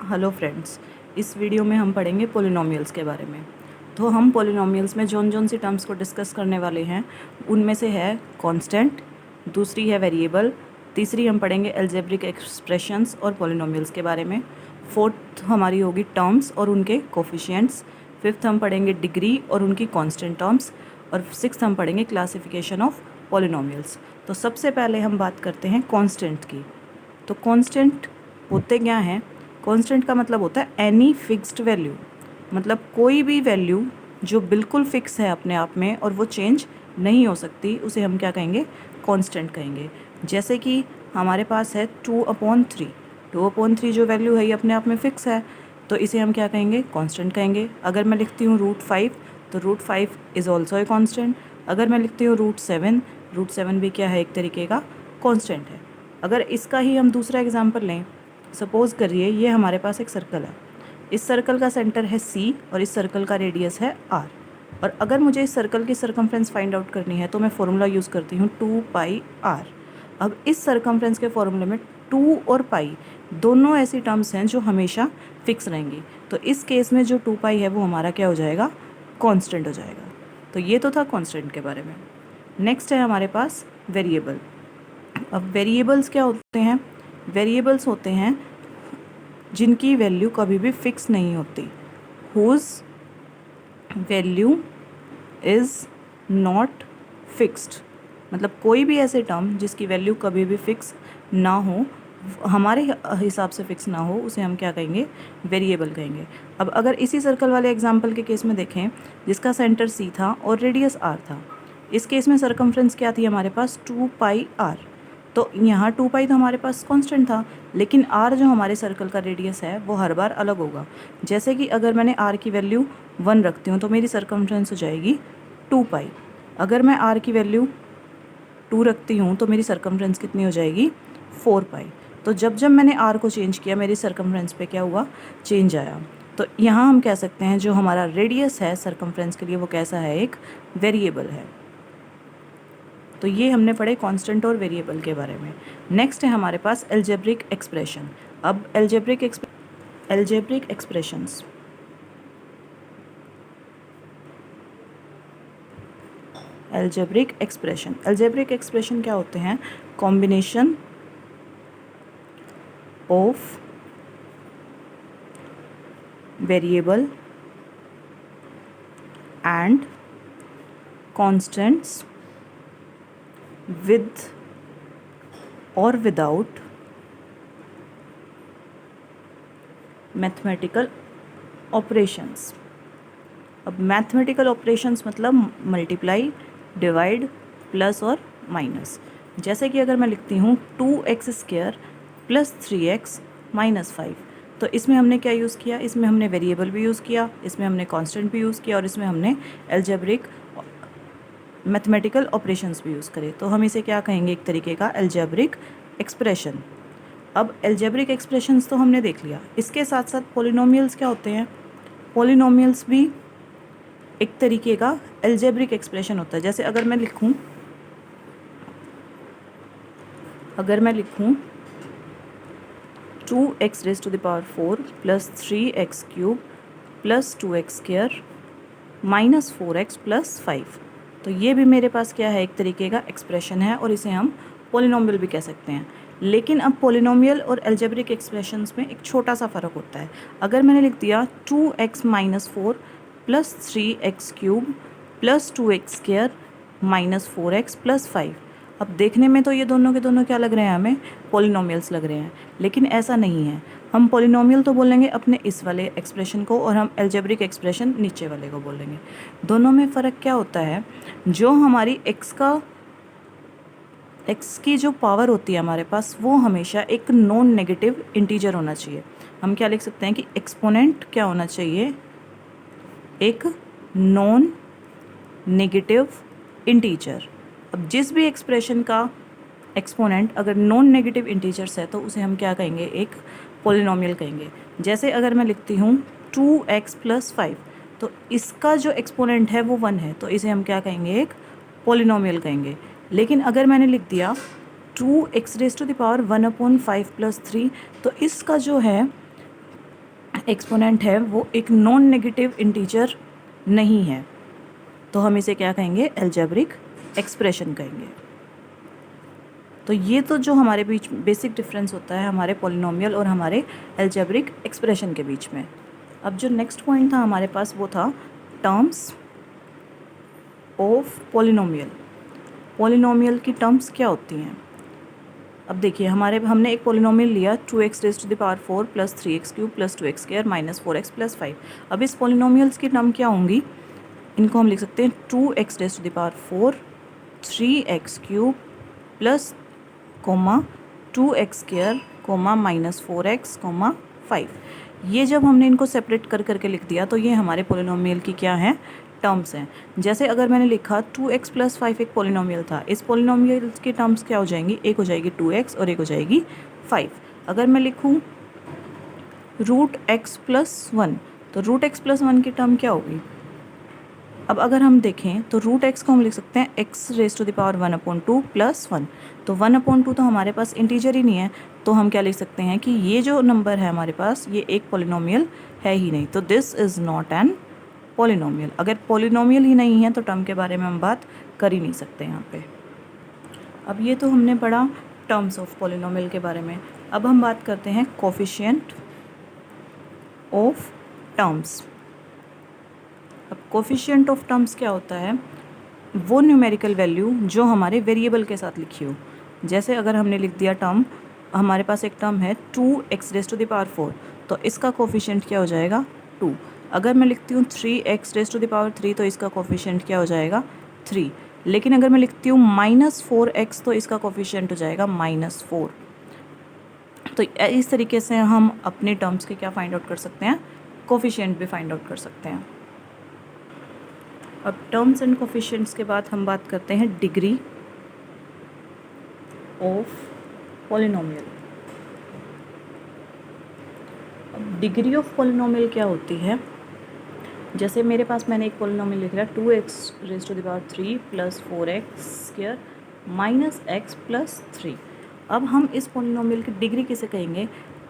Hello friends, इस video में हम पढ़ेंगे पोलिनोमियल्स के बारे में। तो हम पोलिनोमियल्स में जौन जौन सी टर्म्स को डिस्कस करने वाले हैं उनमें से है कांस्टेंट, दूसरी है वेरिएबल, तीसरी हम पढ़ेंगे अलजेब्रिक एक्सप्रेशंस और पोलिनोमियल्स के बारे में, फोर्थ हमारी होगी टर्म्स और उनके कोफिशिएंट्स, फिफ्थ हम पढ़ेंगे डिग्री और उनकी कांस्टेंट टर्म्स, और सिक्स्थ हम पढ़ेंगे क्लासिफिकेशन ऑफ पोलिनोमियल्स। तो सबसे पहले हम बात करते हैं कांस्टेंट की। तो कांस्टेंट होते क्या हैं? कांस्टेंट का मतलब होता है एनी फिक्स्ड वैल्यू, मतलब कोई भी वैल्यू जो बिल्कुल फिक्स है अपने आप में और वो चेंज नहीं हो सकती, उसे हम क्या कहेंगे? कांस्टेंट कहेंगे। जैसे कि हमारे पास है 2/3। 2/3 जो वैल्यू है ये अपने आप में फिक्स है, तो इसे हम क्या कहेंगे? कांस्टेंट कहेंगे। अगर मैं लिखती हूँ √5, तो √5 इज़ ऑल्सो ए कांस्टेंट। अगर मैं लिखती हूँ √7, √7 भी क्या है? एक तरीके का कांस्टेंट है। अगर इसका ही हम दूसरा एग्जांपल लें, सपोज़ करिए ये हमारे पास एक सर्कल है, इस सर्कल का सेंटर है C और इस सर्कल का रेडियस है R, और अगर मुझे इस सर्कल की सर्कमफ्रेंस फाइंड आउट करनी है तो मैं फॉर्मूला यूज़ करती हूँ 2πr। अब इस सर्कमफ्रेंस के फॉर्मूले में 2 और पाई दोनों ऐसी टर्म्स हैं जो हमेशा फिक्स रहेंगी, तो इस केस में जो 2π है वो हमारा क्या हो जाएगा? कांस्टेंट हो जाएगा। तो ये तो था कांस्टेंट के बारे में। नेक्स्ट है हमारे पास वेरिएबल। अब वेरिएबल्स क्या होते हैं? वेरिएबल्स होते हैं जिनकी वैल्यू कभी भी फिक्स नहीं होती, whose value is not fixed. मतलब कोई भी ऐसे टर्म जिसकी वैल्यू कभी भी फिक्स ना हो, हमारे हिसाब से फिक्स ना हो, उसे हम क्या कहेंगे? वेरिएबल कहेंगे। अब अगर इसी सर्कल वाले एग्जांपल के केस में देखें, जिसका सेंटर C था और रेडियस R था, इस केस में सर्कमफ्रेंस क्या थी हमारे पास? 2πr। तो यहाँ 2π तो हमारे पास कांस्टेंट था, लेकिन r जो हमारे सर्कल का रेडियस है वो हर बार अलग होगा। जैसे कि अगर मैंने r की वैल्यू 1 रखती हूँ तो मेरी सर्कमफ्रेंस हो जाएगी 2π। अगर मैं r की वैल्यू 2 रखती हूँ तो मेरी सर्कमफ्रेंस कितनी हो जाएगी? 4π। तो जब जब मैंने r को चेंज किया, मेरी सर्कमफ्रेंस पे क्या हुआ? चेंज आया। तो यहाँ हम कह सकते हैं जो हमारा रेडियस है सर्कमफ्रेंस के लिए वो कैसा है? एक वेरिएबल है। तो ये हमने पढ़े कांस्टेंट और वेरिएबल के बारे में। नेक्स्ट है हमारे पास अलजेब्रिक एक्सप्रेशन। अब अलजेब्रिक एक्सप्रेशंस, अलजेब्रिक एक्सप्रेशन क्या होते हैं? Combination of variable and constants with or without mathematical operations. अब मैथमेटिकल ऑपरेशंस मतलब मल्टीप्लाई, डिवाइड, प्लस और माइनस। जैसे कि अगर मैं लिखती हूँ 2x² + 3x - 5, तो इसमें हमने क्या यूज़ किया? इसमें हमने वेरिएबल भी यूज़ किया, इसमें हमने कांस्टेंट भी यूज़ किया, और इसमें हमने अलजेब्रिक मैथमेटिकल ऑपरेशंस भी यूज़ करें। तो हम इसे क्या कहेंगे? एक तरीके का अलजेब्रिक एक्सप्रेशन। अब अलजेब्रिक एक्सप्रेशंस तो हमने देख लिया, इसके साथ साथ पॉलिनोमियल्स क्या होते हैं? पॉलिनोमियल्स भी एक तरीके का अलजेब्रिक एक्सप्रेशन होता है। जैसे अगर मैं लिखूं 2x⁴ + 3x³ + 2x² - 4x + 5, तो ये भी मेरे पास क्या है? एक तरीके का एक्सप्रेशन है, और इसे हम पॉलिनोमियल भी कह सकते हैं। लेकिन अब पॉलिनोमियल और अलजेब्रिक एक्सप्रेशंस में एक छोटा सा फ़र्क होता है। अगर मैंने लिख दिया 2x - 4 + 3x³ + 2x² - 4x + 5, अब देखने में तो ये दोनों के दोनों क्या लग रहे हैं? हमें पॉलिनोमियल्स लग रहे हैं, लेकिन ऐसा नहीं है। हम पॉलिनोमियल तो बोलेंगे अपने इस वाले एक्सप्रेशन को, और हम अलजेब्रिक एक्सप्रेशन नीचे वाले को बोलेंगे। दोनों में फ़र्क क्या होता है? जो हमारी एक्स की जो पावर होती है हमारे पास, वो हमेशा एक नॉन नेगेटिव इंटीजर होना चाहिए। हम क्या लिख सकते हैं कि एक्सपोनेंट क्या होना चाहिए? एक नॉन नेगेटिव इंटीजर। अब जिस भी एक्सप्रेशन का एक्सपोनेंट अगर नॉन नेगेटिव इंटीजर्स है तो उसे हम क्या कहेंगे? एक पॉलिनोमियल कहेंगे। जैसे अगर मैं लिखती हूँ 2x + 5, तो इसका जो एक्सपोनेंट है वो 1 है, तो इसे हम क्या कहेंगे? एक पॉलिनोमियल कहेंगे। लेकिन अगर मैंने लिख दिया 2x⁴ + 3, तो इसका जो है एक्सपोनेंट है वो एक नॉन नेगेटिव इंटीजर नहीं है, तो हम इसे क्या कहेंगे, अलजेब्रिक एक्सप्रेशन कहेंगे। तो ये तो जो हमारे बीच बेसिक डिफरेंस होता है हमारे पॉलिनोमियल और हमारे अलजेब्रिक एक्सप्रेशन के बीच में। अब जो नेक्स्ट पॉइंट था हमारे पास वो था टर्म्स ऑफ पॉलिनोमियल। पॉलिनोमियल की टर्म्स क्या होती हैं? अब देखिए हमने एक पॉलिनोमियल लिया 2x raise to the power 4 plus 3x cube plus 2x square minus 4x plus 5। अब इस पॉलिनोमियल्स की टर्म क्या होंगी? इनको हम लिख सकते हैं 2x raise to the power 4, 3x cube plus comma 2x square comma minus 4x comma 5। ये जब हमने इनको सेपरेट कर करके लिख दिया तो ये हमारे पॉलिनोमियल की क्या हैं, टर्म्स हैं। जैसे अगर मैंने लिखा 2x प्लस 5 एक पॉलिनोमियल था, इस पॉलिनोमियल की टर्म्स क्या हो जाएंगी, एक हो जाएगी 2x और एक हो जाएगी 5। अगर मैं लिखूँ रूट x प्लस 1 तो रूट x प्लस 1 की टर्म क्या होगी? अब अगर हम देखें तो रूट x को हम लिख सकते हैं x raise to the power 1/2 plus 1। तो 1/2 तो हमारे पास इंटीजर ही नहीं है, तो हम क्या लिख सकते हैं कि ये जो नंबर है हमारे पास ये एक पॉलिनोमियल है ही नहीं, तो this is not an polynomial. अगर पॉलिनोमियल ही नहीं है तो टर्म के बारे में हम बात कर ही नहीं सकते यहाँ पे। अब ये तो हमने पढ़ा टर्म्स ऑफ पॉलिनोमियल के बारे में। अब हम बात करते हैं कोफिशिएंट ऑफ टर्म्स। अब कोफिशिएंट ऑफ टर्म्स क्या होता है? वो न्यूमेरिकल वैल्यू जो हमारे वेरिएबल के साथ लिखी हो। जैसे अगर हमने लिख दिया टर्म, हमारे पास एक टर्म है 2x raise to the power 4, तो इसका कोफिशिएंट क्या हो जाएगा, 2। अगर मैं लिखती हूँ 3x rays to the power 3 तो इसका कोफिशिएंट क्या हो जाएगा, 3। लेकिन अगर मैं लिखती हूँ -4x तो इसका कोफिशिएंट हो जाएगा -4। तो इस तरीके से हम अपने टर्म्स के क्या फाइंड आउट कर सकते हैं, कोफिशिएंट भी फाइंड आउट कर सकते हैं। अब टर्म्स एंड कोफिशिएंट्स के बाद हम बात करते हैं डिग्री ऑफ पॉलिनोमियल। अब डिग्री ऑफ पॉलिनोमियल क्या होती है? जैसे मेरे पास मैंने एक पॉलिनोमियल लिख लिया 2x raise to the power 3 plus 4x square minus x plus 3। अब हम इस पॉलिनोमियल की डिग्री किसे कहेंगे?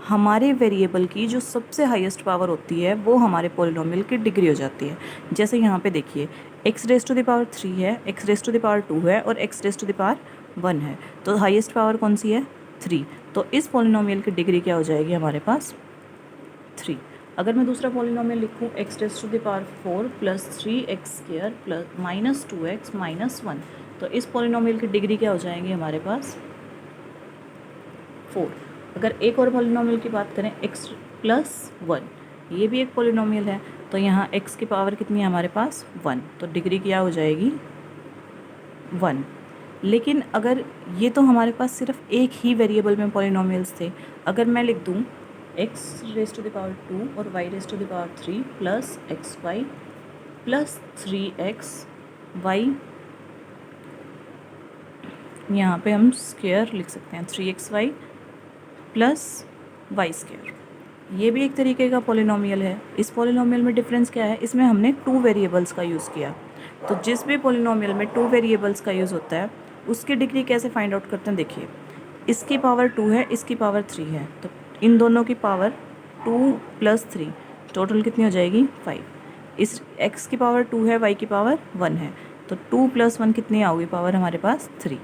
हमारे वेरिएबल की जो सबसे हाईएस्ट पावर होती है वो हमारे पॉलिनोमियल की डिग्री हो जाती है। जैसे यहाँ पे देखिए x raise to the power 3 है, x raise to the power 2 है और x raise to the power 1 है, तो हाईएस्ट पावर कौन सी है, 3। तो इस पॉलिनोमियल की डिग्री क्या हो जाएगी हमारे पास, 3। अगर मैं दूसरा पॉलिनोमियल लिखूँ x raise to the power 4 plus 3x square plus minus 2x minus 1, तो इस पॉलिनोमियल की डिग्री क्या हो जाएंगी हमारे पास, 4। अगर एक और पॉलिनोमियल की बात करें x प्लस 1, ये भी एक पॉलिनोमियल है, तो यहाँ x की पावर कितनी है हमारे पास, 1, तो डिग्री क्या हो जाएगी, 1। लेकिन अगर ये तो हमारे पास सिर्फ एक ही वेरिएबल में पॉलिनोमियल्स थे। अगर मैं लिख दूँ x raise to the power 2 और y raise to the power 3 plus xy plus 3xy, यहाँ पे हम स्क्वायर लिख सकते हैं 3xy प्लस वाई स्क्वायर, ये भी एक तरीके का पॉलिनोमियल है। इस पॉलिनोमियल में डिफरेंस क्या है, इसमें हमने 2 वेरिएबल्स का यूज़ किया। तो जिस भी पॉलिनोमियल में 2 वेरिएबल्स का यूज़ होता है उसकी डिग्री कैसे फाइंड आउट करते हैं, देखिए इसकी पावर 2 है, इसकी पावर 3 है, तो इन दोनों की पावर 2 प्लस 3 टोटल कितनी हो जाएगी, 5। इस x की पावर 2 है, y की पावर 1 है, तो 2 प्लस 1 कितनी आओगी पावर हमारे पास, 3।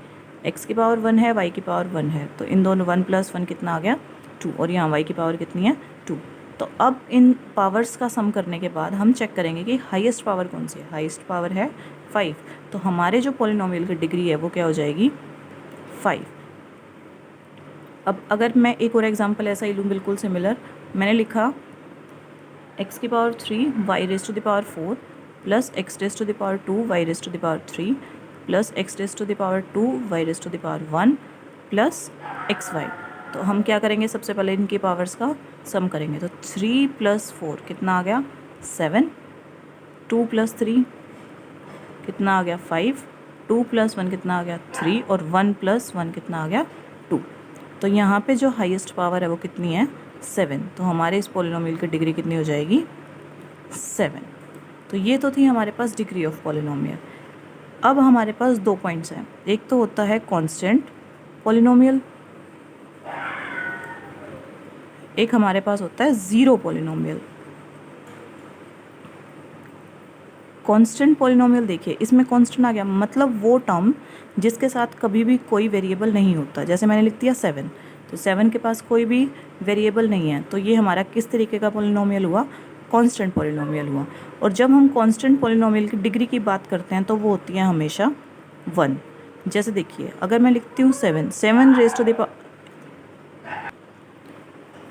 x की पावर 1 है, y की पावर 1 है, तो इन दोनों 1 प्लस 1 कितना आ गया, 2, और यहाँ y की पावर कितनी है, 2। तो अब इन पावर्स का सम करने के बाद हम चेक करेंगे कि हाईएस्ट पावर कौन सी है, हाईएस्ट पावर है 5, तो हमारे जो पॉलिनोमियल की डिग्री है वो क्या हो जाएगी, 5। अब अगर मैं एक और एग्जांपल ऐसा ही लूँ बिल्कुल सिमिलर, मैंने लिखा x की power 3 y raise to the power 4 plus x raise to the power 2 y raise to the power 3 plus x raise to the power 2 y raise to the power 1 plus xy। तो हम क्या करेंगे, सबसे पहले इनकी powers का सम करेंगे, तो 3 प्लस 4 कितना आ गया, 7, 2 प्लस 3 कितना आ गया, 5, 2 प्लस 1 कितना आ गया, 3, और 1 प्लस 1 कितना आ गया, 2। तो यहाँ पे जो हाईएस्ट पावर है वो कितनी है, 7। तो हमारे इस पॉलिनोमियल की डिग्री कितनी हो जाएगी, 7। तो ये तो थी हमारे पास डिग्री ऑफ पॉलिनोमियल। अब हमारे पास 2 पॉइंट्स हैं, एक तो होता है कांस्टेंट पॉलिनोमियल, एक हमारे पास होता है ज़ीरो पॉलिनोमियल। कांस्टेंट पॉलिनोमियल देखिए, इसमें कांस्टेंट आ गया मतलब वो टर्म जिसके साथ कभी भी कोई वेरिएबल नहीं होता। जैसे मैंने लिख दिया 7, तो 7 के पास कोई भी वेरिएबल नहीं है, तो ये हमारा किस तरीके का पॉलिनोमियल हुआ? कांस्टेंट पॉलिनोमियल हुआ। और जब हम कांस्टेंट पॉलिनोमियल की डिग्री की बात करते हैं तो वो होती है हमेशा 1। जैसे देखिए, अगर मैं लिखती हूँ 7 रेज़ टू द पावर,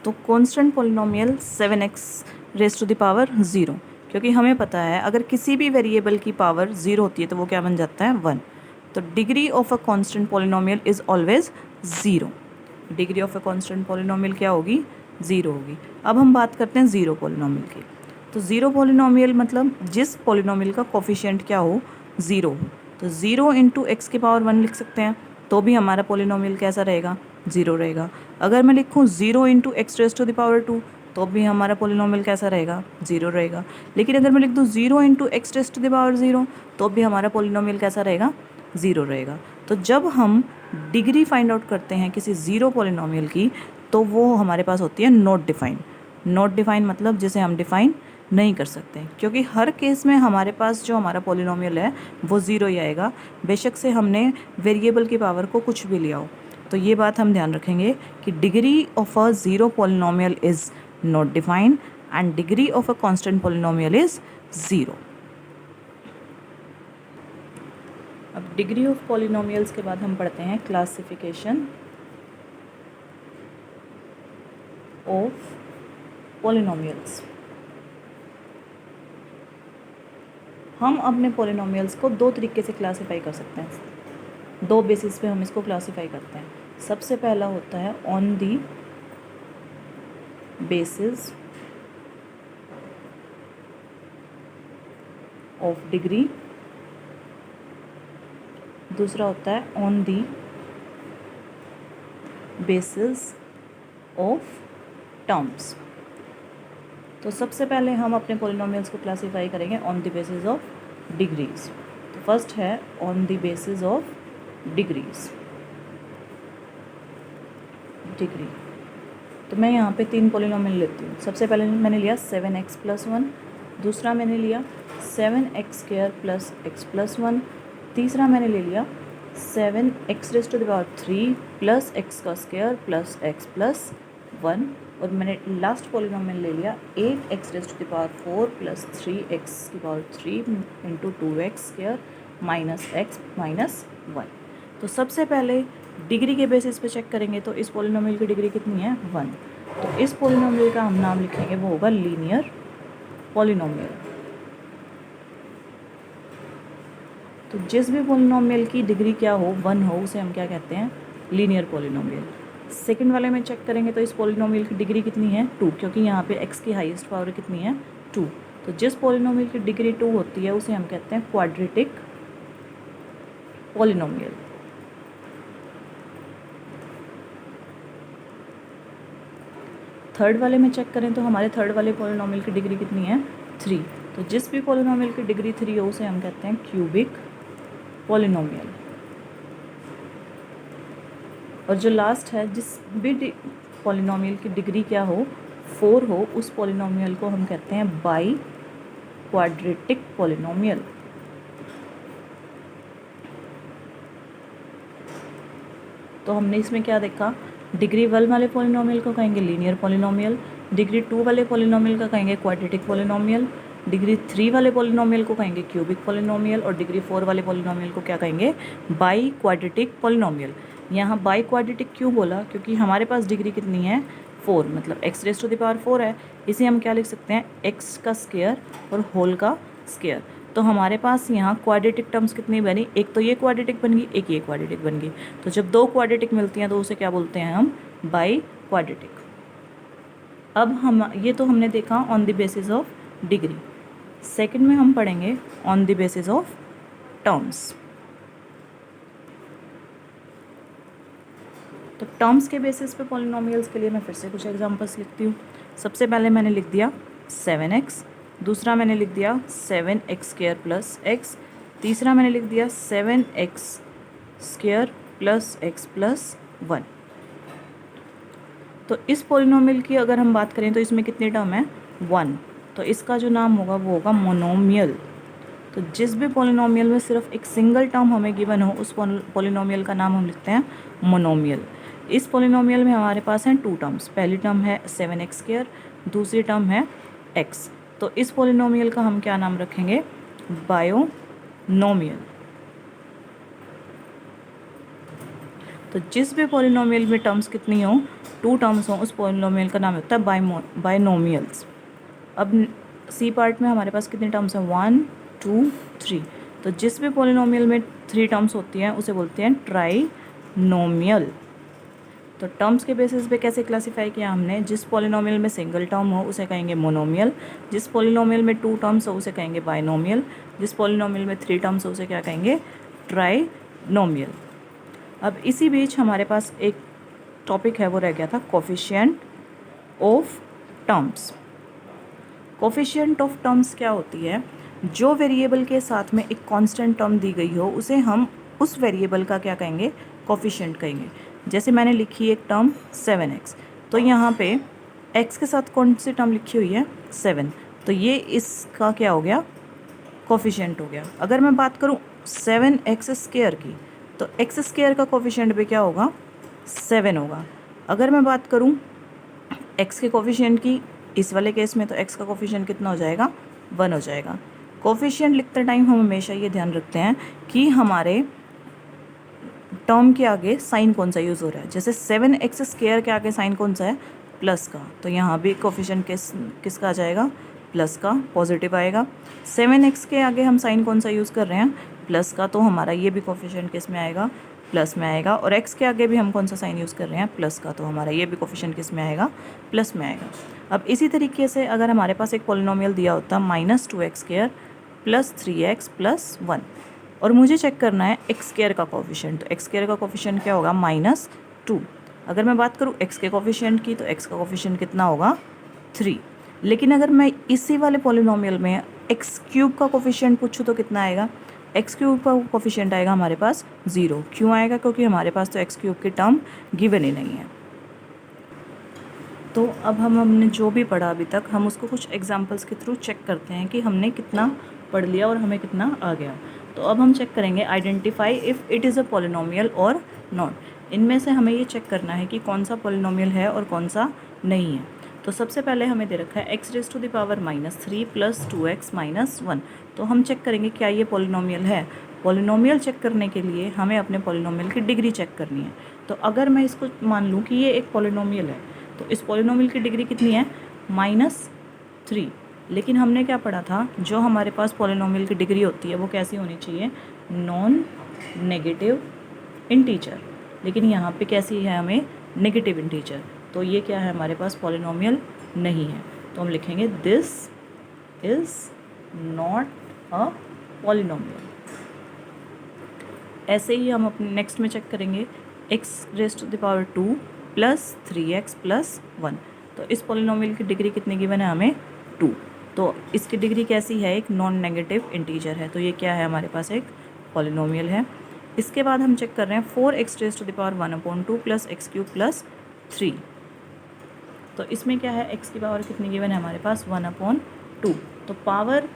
तो constant polynomial 7x raise to the power 0, क्योंकि हमें पता है अगर किसी भी वेरिएबल की पावर 0 होती है तो वो क्या बन जाता है? 1। तो degree of a constant polynomial is always 0। Degree of a constant polynomial क्या होगी? 0 होगी। अब हम बात करते हैं ज़ीरो पॉलिनोमियल की। तो ज़ीरो पॉलिनोमियल मतलब जिस पॉलिनोमियल का कोफिशिएंट क्या हो? 0 हो। तो 0 इंटू एक्स की पावर 1 लिख सकते हैं, तो भी हमारा पॉलिनोमियल कैसा रहेगा? 0 रहेगा। अगर मैं लिखूँ 0 into x raise to the power 2, तो भी हमारा पॉलिनोमियल कैसा रहेगा? 0 रहेगा। लेकिन अगर मैं लिख दूँ 0 into x raise to the power 0, तो भी हमारा पॉलिनोमियल कैसा रहेगा? 0 रहेगा। तो जब हम डिग्री फाइंड आउट करते हैं किसी ज़ीरो पॉलिनोमियल की, तो वो हमारे पास होती है नॉट डिफाइंड। नॉट डिफाइंड मतलब जिसे हम डिफाइन नहीं कर सकते, क्योंकि हर केस में हमारे पास जो हमारा पॉलिनोमियल है वो 0 ही आएगा, बेशक से हमने वेरिएबल की पावर को कुछ भी लिया हो। तो ये बात हम ध्यान रखेंगे कि degree of a zero polynomial is not defined and degree of a constant polynomial is 0। अब डिग्री ऑफ पॉलिनोमियल्स के बाद हम पढ़ते हैं क्लासिफिकेशन ऑफ पॉलिनोमियल्स। हम अपने पॉलिनोमियल्स को दो तरीके से क्लासीफाई कर सकते हैं, दो बेसिस पे हम इसको क्लासीफाई करते हैं। सबसे पहला होता है on the basis of degree, दूसरा होता है on the basis of terms. तो सबसे पहले हम अपने पॉलिनोमियल्स को क्लासीफाई करेंगे on the basis of degrees. तो फर्स्ट है on the basis of degrees, degree. तो मैं यहाँ पे 3 पॉलिनोमियल लेती हूँ। सबसे पहले मैंने लिया 7x+1, दूसरा मैंने लिया 7x² + x+1, तीसरा मैंने ले लिया 7x⁻³ + x² + x+1, और मैंने लास्ट पॉलिनोमियल ले लिया 8x⁴ + 3x⁴ × 2x² - x - 1। तो सबसे पहले डिग्री के बेसिस पे चेक करेंगे तो इस पॉलिनोमियल की डिग्री कितनी है? 1। तो इस पॉलिनोमियल का हम नाम लिखेंगे, वो होगा लीनियर पॉलिनोमियल। तो जिस भी पॉलिनोमियल की डिग्री क्या हो? 1 हो, उसे हम क्या कहते हैं? Linear polynomial. सेकंड वाले में चेक करेंगे तो इस पॉलिनोमियल की डिग्री कितनी है? 2, क्योंकि यहाँ पे x की हाईएस्ट पावर कितनी है? 2। तो जिस पॉलिनोमियल की डिग्री 2 होती है उसे हम कहते हैं क्वाड्रेटिक पॉलिनोमियल। थर्ड वाले में चेक करें तो हमारे थर्ड वाले पॉलिनोमियल की डिग्री कितनी है? 3। तो जिस भी पॉलिनोमियल की डिग्री 3 हो उसे हम कहते हैं क्यूबिक पॉलिनोमियल। और जो लास्ट है, जिस भी पॉलिनोमियल की डिग्री क्या हो? 4 हो, उस पॉलिनोमियल को हम कहते हैं बाई क्वाड्रेटिक पॉलिनोमियल। तो हमने इसमें क्या देखा? डिग्री 1 वाले पॉलिनोमियल को कहेंगे लीनियर पॉलिनोमियल, डिग्री 2 वाले पॉलिनोमियल का कहेंगे क्वाड्रेटिक पॉलिनोमियल, डिग्री 3 वाले पॉलिनोमियल को कहेंगे क्यूबिक पॉलिनोमियल, और डिग्री 4 वाले पॉलिनोमियल को क्या कहेंगे? By quadratic polynomial. यहाँ बाई क्वाड्रेटिक क्यों बोला? क्योंकि हमारे पास डिग्री कितनी है? 4, मतलब x⁻⁴ है। इसे हम क्या लिख सकते हैं? x का स्क्वायर और होल का स्क्वायर। तो हमारे पास यहाँ क्वाड्रेटिक टर्म्स कितनी बनी? एक तो ये क्वाड्रेटिक बन गई, एक ये क्वाड्रेटिक बन गई। तो जब दो क्वाड्रेटिक मिलती हैं तो उसे क्या बोलते हैं हम? By quadratic. अब हम ये तो हमने देखा on the basis of degree. Second में हम पढ़ेंगे on the basis of terms. तो टर्म्स के बेसिस पे पॉलिनोमियल्स के लिए मैं फिर से कुछ एग्जांपल्स लिखती हूँ। सबसे पहले मैंने लिख दिया 7x, दूसरा मैंने लिख दिया 7x² + x, तीसरा मैंने लिख दिया 7x² + x + 1। तो इस पॉलिनोमियल की अगर हम बात करें तो इसमें कितने टर्म है, 1, तो इसका जो नाम होगा वो होगा मोनोमियल। तो जिस भी पॉलिनोमियल में सिर्फ एक सिंगल टर्म हमें गिवन हो उस पॉलिनोमियल का नाम हम लिखते हैं मोनोमियल। इस पॉलिनोमियल में हमारे पास हैं 2 टर्म्स, पहली टर्म है 7x², दूसरी टर्म है x। तो इस पॉलिनोमियल का हम क्या नाम रखेंगे, बायोनोमियल। तो जिस भी पॉलिनोमियल में टर्म्स कितनी हो, 2 टर्म्स हों, उस पॉलिनोमियल का नाम होता है बायनोमियल्स। अब सी पार्ट में हमारे पास कितने टर्म्स हैं, 1 2 3। तो जिस भी पॉलिनोमियल में 3 टर्म्स होती हैं उसे बोलते हैं ट्राइनोमियल। तो टर्म्स के बेसिस पे कैसे क्लासीफाई किया हमने, जिस पॉलिनोमियल में सिंगल टर्म हो उसे कहेंगे मोनोमियल, जिस पॉलिनोमियल में 2 टर्म्स हो उसे कहेंगे बायनोमियल, जिस पॉलिनोमियल में 3 टर्म्स हो उसे क्या कहेंगे, ट्राइनोमियल। अब इसी बीच हमारे पास एक टॉपिक है वो रह गया था, coefficient of terms. Coefficient of terms क्या होती है, जो वेरिएबल के साथ में एक कांस्टेंट टर्म दी गई हो उसे हम उस वेरिएबल का क्या कहेंगे, कोफिशिएंट कहेंगे। जैसे मैंने लिखी एक टर्म 7x, तो यहाँ पे x के साथ कौन सी टर्म लिखी हुई है, 7, तो ये इसका क्या हो गया, कोफिशिएंट हो गया। अगर मैं बात करूँ 7x² की, तो x² का कोफिशिएंट भी क्या होगा, 7 होगा। अगर मैं बात करूँ x के कोफिशिएंट की, इस वाले केस में तो x का कोफिशिएंट कितना हो जाएगा, 1 हो जाएगा। कोफिशिएंट लिखते टाइम हम हमेशा ये ध्यान रखते हैं कि हमारे टर्म के आगे साइन कौन सा यूज़ हो रहा है। जैसे 7x² के आगे साइन कौन सा है, प्लस का, तो यहाँ भी कोफिशिएंट किसका आ जाएगा, प्लस का, पॉजिटिव आएगा। 7x के आगे हम साइन कौन सा यूज़ कर रहे हैं, प्लस का, तो हमारा ये भी कोफिशिएंट किस में आएगा, प्लस में आएगा। और x के आगे भी हम कौन सा साइन यूज़ कर रहे हैं, प्लस का, तो हमारा ये भी कोफिशिएंट किस में आएगा, प्लस में आएगा। अब इसी तरीके से अगर हमारे पास एक पॉलिनोमियल दिया होता -2x² + 3x + 1, और मुझे चेक करना है x² का कोफिशिएंट, तो x² का कोफिशिएंट क्या होगा, -2। अगर मैं बात करूँ x के कोफिशिएंट की, तो x का कोफिशिएंट कितना होगा, 3। लेकिन अगर मैं इसी वाले पॉलिनोमियल में x³ का कोफिशिएंट पूछूँ तो कितना आएगा, x³ का कोफिशिएंट आएगा हमारे पास 0। क्यों आएगा, क्योंकि हमारे पास तो x³ की टर्म गिवन ही नहीं है। तो अब हमने जो भी पढ़ा अभी तक, हम उसको कुछ एग्जांपल्स के थ्रू चेक करते हैं कि हमने कितना पढ़ लिया और हमें कितना आ गया। तो अब हम चेक करेंगे identify if it is a polynomial और नॉट। इनमें से हमें ये चेक करना है कि कौन सा पॉलिनोमियल है और कौन सा नहीं है। तो सबसे पहले हमें दे रखा है x⁻³ -3 + 2x - 1। तो हम चेक करेंगे क्या ये पॉलिनोमियल है। पॉलिनोमियल चेक करने के लिए हमें अपने पॉलिनोमियल की डिग्री चेक करनी है। तो अगर मैं इसको मान लूँ कि ये एक पॉलिनोमियल है, तो इस पॉलिनोमियल की डिग्री कितनी है, -3। लेकिन हमने क्या पढ़ा था, जो हमारे पास पॉलिनोमियल की डिग्री होती है वो कैसी होनी चाहिए, नॉन नेगेटिव इंटीजर। लेकिन यहाँ पे कैसी है, हमें नेगेटिव इंटीजर। तो ये क्या है, हमारे पास पॉलिनोमियल नहीं है। तो हम लिखेंगे this is not a polynomial. ऐसे ही हम अपने नेक्स्ट में चेक करेंगे x⁻² + 3x + 1। तो इस पॉलिनोमियल की डिग्री कितनी गिवन है हमें, 2। तो इसकी डिग्री कैसी है, एक नॉन नेगेटिव इंटीजर है। तो ये क्या है, हमारे पास एक पॉलिनोमियल है। इसके बाद हम चेक कर रहे हैं 4x⁻1/2 + x³ + 3। तो इसमें क्या है, x की पावर कितनी गिवन है हमारे पास, 1/2। तो पावर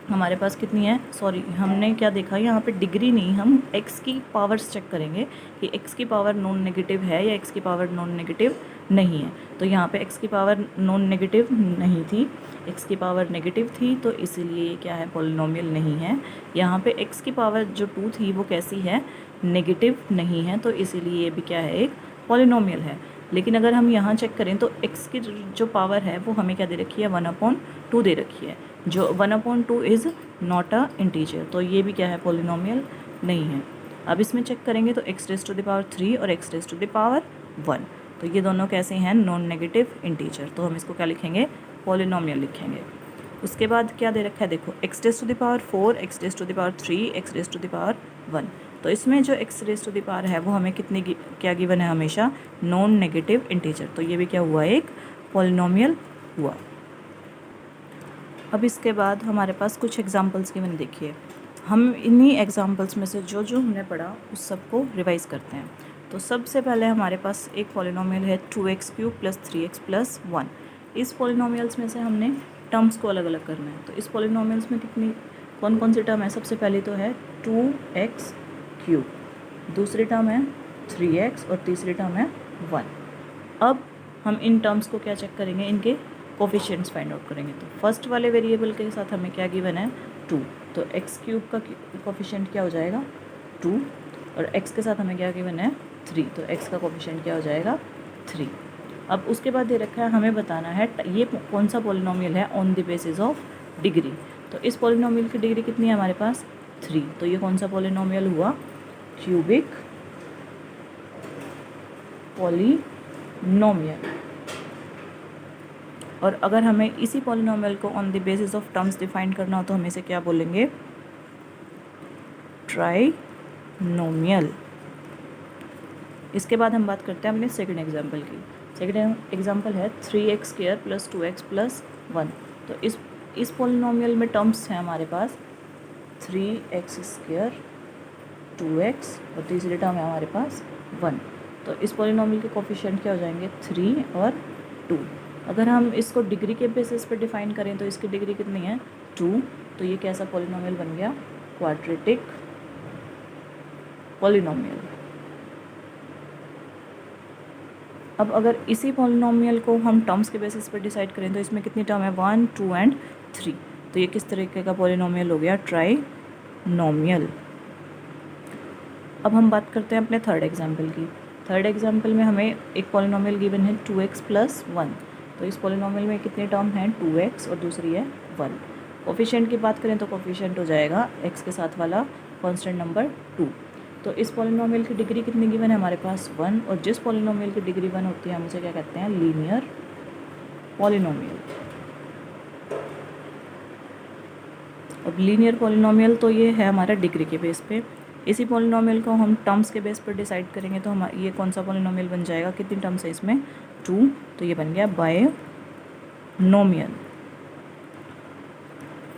हमारे पास कितनी है, सॉरी हमने क्या देखा यहाँ पे, डिग्री नहीं, हम x की पावर्स चेक करेंगे कि x की पावर नॉन नेगेटिव है या x की पावर नॉन नेगेटिव नहीं है। तो यहाँ पे x की पावर नॉन नेगेटिव नहीं थी, x की पावर नेगेटिव थी, तो इसीलिए ये क्या है, पॉलिनोमियल नहीं है। यहाँ पे x की पावर जो 2 थी वो कैसी है, नेगेटिव नहीं है, तो इसीलिए ये भी क्या है, एक पॉलिनोमियल है। लेकिन अगर हम यहाँ चेक करें तो x की जो पावर है वो हमें क्या दे रखी है, 1/2 दे रखी है, जो 1/2 इज़ नॉट अ इंटीजर। तो ये भी क्या है, पॉलिनोमियल नहीं है। अब इसमें चेक करेंगे तो x⁻³ और x⁻1, तो ये दोनों कैसे हैं, नॉन नेगेटिव इंटीजर। तो हम इसको क्या लिखेंगे, पॉलिनोमियल लिखेंगे। उसके बाद क्या दे रखा है, देखो x⁻⁴, x⁻3, x⁻1। तो इसमें जो x⁻⁴ है वो हमें कितनी क्या गिवन है, हमेशा नॉन नेगेटिव इंटीजर। तो ये भी क्या हुआ, एक पॉलिनोमियल हुआ। अब इसके बाद हमारे पास कुछ एग्जांपल्स गिवन देखिए। हम इन्हीं एग्जांपल्स में से जो जो हमने पढ़ा उस सबको रिवाइज़ करते हैं। तो तो सबसे पहले हमारे पास एक पॉलिनोमियल है 2x³ + 3x + 1। इस पॉलिनोमियल्स में से हमने टर्म्स को अलग अलग करना है। तो इस पॉलिनोमियल्स में कौन कौन सी टर्म है? सबसे पहले तो है 2x³, दूसरी टर्म है 3x और तीसरी टर्म है 1। अब हम इन टर्म्स को क्या चेक करेंगे? इनके कोफिशिएंट्स फाइंड आउट करेंगे। तो फर्स्ट वाले वेरिएबल के साथ हमें क्या गिवन है? 2। तो x³ का कोफिशिएंट क्या हो जाएगा? 2। और x के साथ हमें क्या गिवन है? 3। तो x का कोफिशिएंट क्या हो जाएगा? 3। अब उसके बाद दे रखा है हमें बताना है ये कौन सा पॉलिनोमियल है on the basis of degree. तो इस पॉलिनोमियल की डिग्री कितनी है हमारे पास? 3। तो ये कौन सा पॉलिनोमियल हुआ? Cubic polynomial. और अगर हमें इसी पॉलिनोमियल को on the basis of terms define करना हो तो हम इसे क्या बोलेंगे? ट्राइनोमियल। इसके बाद हम बात करते हैं अपने सेकंड एग्जांपल की। सेकंड एग्जांपल है 3x² + 2x + 1। तो इस पॉलिनोमियल में टर्म्स हैं हमारे पास 3x², 2x और तीसरी टर्म है हमारे पास 1। तो इस पॉलिनोमियल के कोफिशिएंट क्या हो जाएंगे? 3 और 2। अगर हम इसको डिग्री के बेसिस पे डिफाइन करें तो इसकी डिग्री कितनी है? 2। तो ये कैसा पॉलिनोमियल बन गया? Quadratic polynomial. अब अगर इसी पॉलिनोमियल को हम टर्म्स के बेसिस पर डिसाइड करें तो इसमें कितनी टर्म है? 1, 2 एंड 3। तो ये किस तरीके का पॉलिनोमियल हो गया? ट्राइनोमियल। अब हम बात करते हैं अपने थर्ड एग्जाम्पल की। थर्ड एग्जाम्पल में हमें एक पॉलिनोमियल गिवन है 2x + 1। तो इस पॉलिनोमियल में कितने टर्म हैं? 2x और दूसरी है 1। कोफिशिएंट की बात करें तो कोफिशिएंट हो जाएगा x के साथ वाला कांस्टेंट नंबर 2। तो इस पॉलिनोमियल की डिग्री कितनी गिवन है हमारे पास? 1। और जिस पॉलिनोमियल की डिग्री 1 होती है हम उसे क्या कहते हैं? Linear polynomial. अब लीनियर पॉलिनोमियल तो ये है हमारा डिग्री के बेस पे। इसी पॉलिनोमियल को हम टर्म्स के बेस पर डिसाइड करेंगे तो हम ये कौन सा पॉलिनोमियल बन जाएगा? कितनी टर्म्स है इसमें? 2। तो ये बन गया बायनोमियल।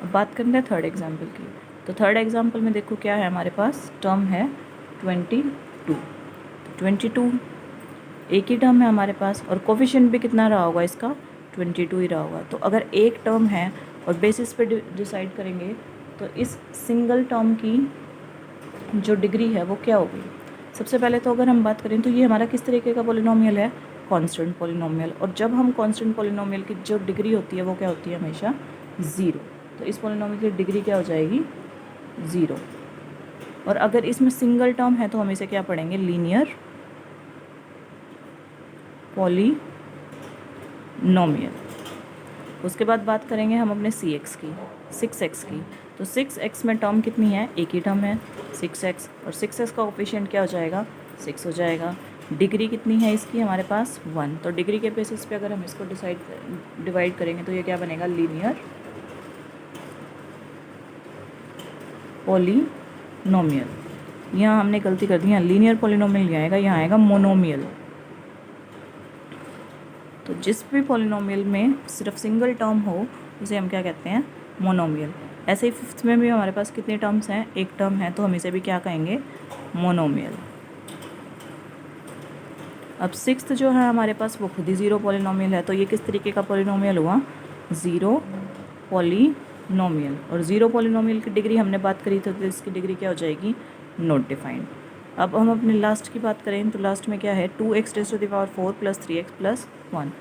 अब बात करते हैं थर्ड एग्जाम्पल की। तो थर्ड एग्जाम्पल में देखो क्या है हमारे पास? टर्म है 22। 22 एक ही टर्म है हमारे पास और कोफिशिएंट भी कितना रहा होगा इसका? 22 ही रहा होगा। तो अगर एक टर्म है और बेसिस पे डिसाइड करेंगे तो इस सिंगल टर्म की जो डिग्री है वो क्या होगी? सबसे पहले तो अगर हम बात करें तो ये हमारा किस तरीके का पॉलिनोमियल है? Constant polynomial. और जब हम कांस्टेंट पॉलिनोमियल की जो डिग्री होती है वो क्या होती है? हमेशा 0। तो इस पॉलिनोमियल की डिग्री क्या हो जाएगी? 0। और अगर इसमें सिंगल टर्म है तो हम इसे क्या पढ़ेंगे? Linear polynomial. उसके बाद बात करेंगे हम अपने cx की, 6x की। तो 6x में टर्म कितनी है? एक ही टर्म है 6x। और 6x का कोफिशिएंट क्या हो जाएगा? 6 हो जाएगा। डिग्री कितनी है इसकी हमारे पास? 1। तो डिग्री के बेसिस पे अगर हम इसको डिवाइड करेंगे तो ये क्या बनेगा? Linear polynomial. यहाँ हमने गलती कर दी, यहाँ लीनियर पॉलिनोमियल नहीं आएगा, यहाँ आएगा मोनोमियल। तो जिस भी पॉलिनोमियल में सिर्फ सिंगल टर्म हो उसे हम क्या कहते हैं? मोनोमियल। ऐसे ही फिफ्थ में भी हमारे पास कितने टर्म्स हैं? एक टर्म है तो हम इसे भी क्या कहेंगे? मोनोमियल। अब सिक्स्थ जो है हमारे पास वो खुद ही 0 पॉलिनोमियल है। तो ये किस तरीके का पॉलिनोमियल हुआ? 0 पॉलिनोमियल। और 0 पॉलिनोमियल की डिग्री हमने बात करी थी तो इसकी डिग्री क्या हो जाएगी? Not defined. अब हम अपने लास्ट की बात करें तो लास्ट में क्या है? 2x⁴ + 3x + 1।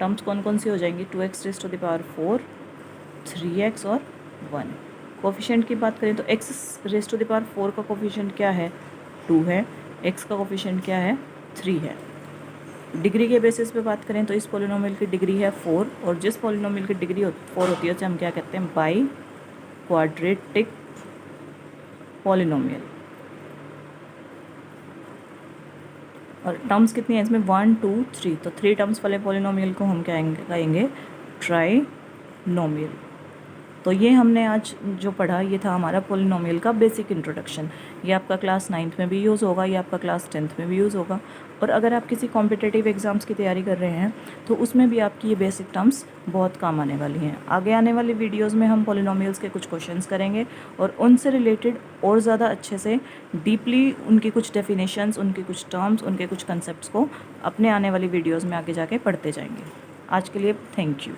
टर्म्स कौन कौन सी हो जाएंगी? 2x⁴, 3x और 1। कोफिशिएंट की बात करें तो x⁴ का कोफिशिएंट क्या है? 2 है। x का कोफिशिएंट क्या है? 3 है। डिग्री के बेसिस पे बात करें तो इस पॉलिनोमियल की डिग्री है 4। और जिस पॉलिनोमियल की डिग्री 4 होती है उसे हम क्या कहते हैं? By quadratic polynomial. और टर्म्स कितनी है इसमें? 1, 2, 3। तो 3 टर्म्स वाले पॉलिनोमियल को हम क्या कहेंगे? ट्राइनोमियल। तो ये हमने आज जो पढ़ा ये था हमारा पोलिनोमियल का बेसिक इंट्रोडक्शन। ये आपका क्लास 9th में भी यूज़ होगा, ये आपका क्लास 10th में भी यूज़ होगा। और अगर आप किसी कॉम्पिटिटिव एग्ज़ाम्स की तैयारी कर रहे हैं तो उसमें भी आपकी ये बेसिक टर्म्स बहुत काम आने वाली हैं। आगे आने वाली वीडियोज़ में हम पोलिनोमियल्स के कुछ क्वेश्चंस करेंगे और उनसे रिलेटेड और ज़्यादा अच्छे से डीपली उनकी कुछ डेफिनेशंस, उनके कुछ टर्म्स, उनके कुछ कंसेप्ट्स को अपने आने वाली वीडियोज़ में आगे जाके पढ़ते जाएंगे। आज के लिए थैंक यू।